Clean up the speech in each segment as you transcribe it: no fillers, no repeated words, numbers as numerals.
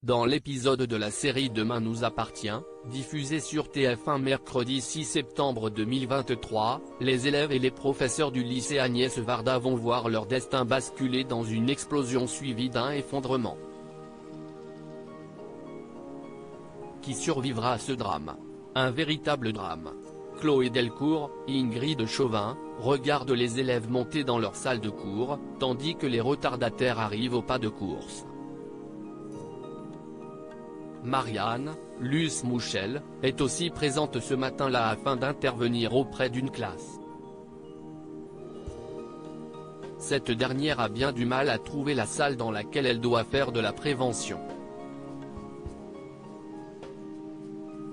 Dans l'épisode de la série Demain nous appartient, diffusé sur TF1 mercredi 6 septembre 2023, les élèves et les professeurs du lycée Agnès Varda vont voir leur destin basculer dans une explosion suivie d'un effondrement. Qui survivra à ce drame? Un véritable drame. Chloé Delcourt, Ingrid Chauvin, regardent les élèves monter dans leur salle de cours, tandis que les retardataires arrivent au pas de course. Marianne, Luce Mouchel, est aussi présente ce matin-là afin d'intervenir auprès d'une classe. Cette dernière a bien du mal à trouver la salle dans laquelle elle doit faire de la prévention.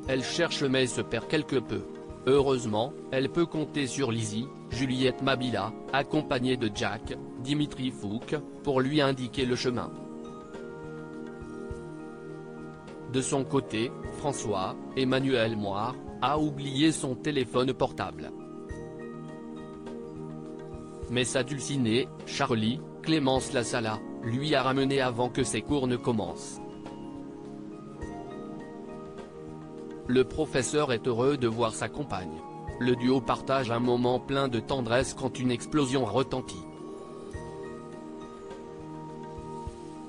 Elle cherche mais se perd quelque peu. Heureusement, elle peut compter sur Lizzie, Juliette Mabila, accompagnée de Jack, Dimitri Fouque, pour lui indiquer le chemin. De son côté, François, Emmanuel Moire, a oublié son téléphone portable. Mais sa dulcinée, Charlie, Clémence Lassala, lui a ramené avant que ses cours ne commencent. Le professeur est heureux de voir sa compagne. Le duo partage un moment plein de tendresse quand une explosion retentit.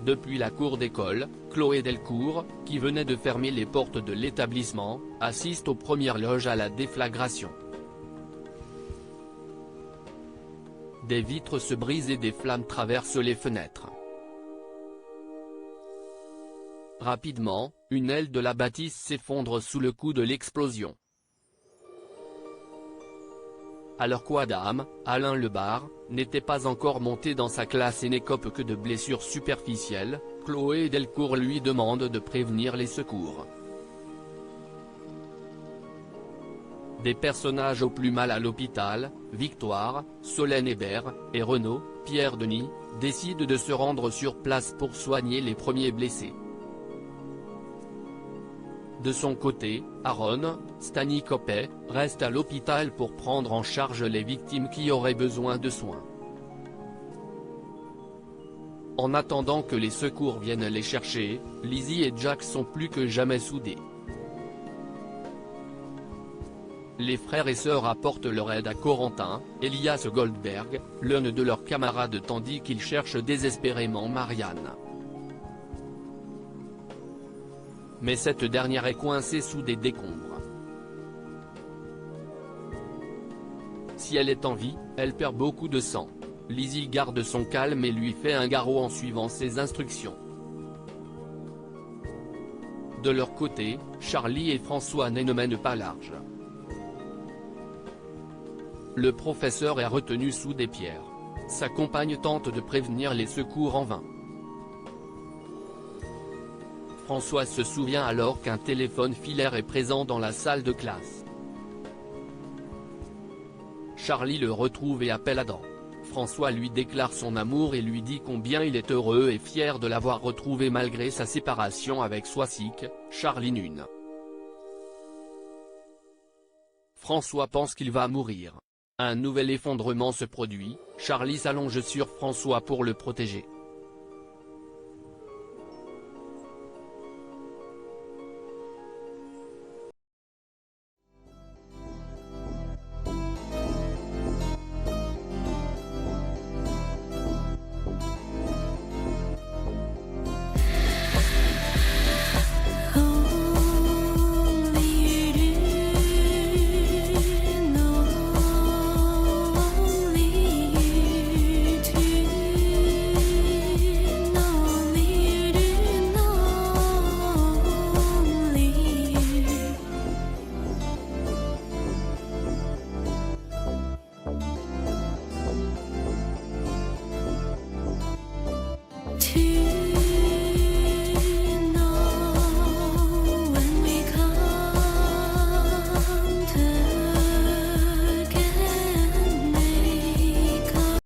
Depuis la cour d'école, Chloé Delcourt, qui venait de fermer les portes de l'établissement, assiste aux premières loges à la déflagration. Des vitres se brisent et des flammes traversent les fenêtres. Rapidement, une aile de la bâtisse s'effondre sous le coup de l'explosion. Alors qu'Adam, Alain Lebar, n'était pas encore monté dans sa classe et n'écope que de blessures superficielles, Chloé Delcourt lui demande de prévenir les secours. Des personnages au plus mal à l'hôpital, Victoire, Solène Hébert, et Renaud, Pierre Denis, décident de se rendre sur place pour soigner les premiers blessés. De son côté, Aaron, Stanikopé, reste à l'hôpital pour prendre en charge les victimes qui auraient besoin de soins. En attendant que les secours viennent les chercher, Lizzie et Jack sont plus que jamais soudés. Les frères et sœurs apportent leur aide à Corentin, Elias Goldberg, l'un de leurs camarades tandis qu'ils cherchent désespérément Marianne. Mais cette dernière est coincée sous des décombres. Si elle est en vie, elle perd beaucoup de sang. Lizzie garde son calme et lui fait un garrot en suivant ses instructions. De leur côté, Charlie et François ne mènent pas large. Le professeur est retenu sous des pierres. Sa compagne tente de prévenir les secours en vain. François se souvient alors qu'un téléphone filaire est présent dans la salle de classe. Charlie le retrouve et appelle Adam. François lui déclare son amour et lui dit combien il est heureux et fier de l'avoir retrouvé malgré sa séparation avec Swasik, Charlie Nune. François pense qu'il va mourir. Un nouvel effondrement se produit, Charlie s'allonge sur François pour le protéger.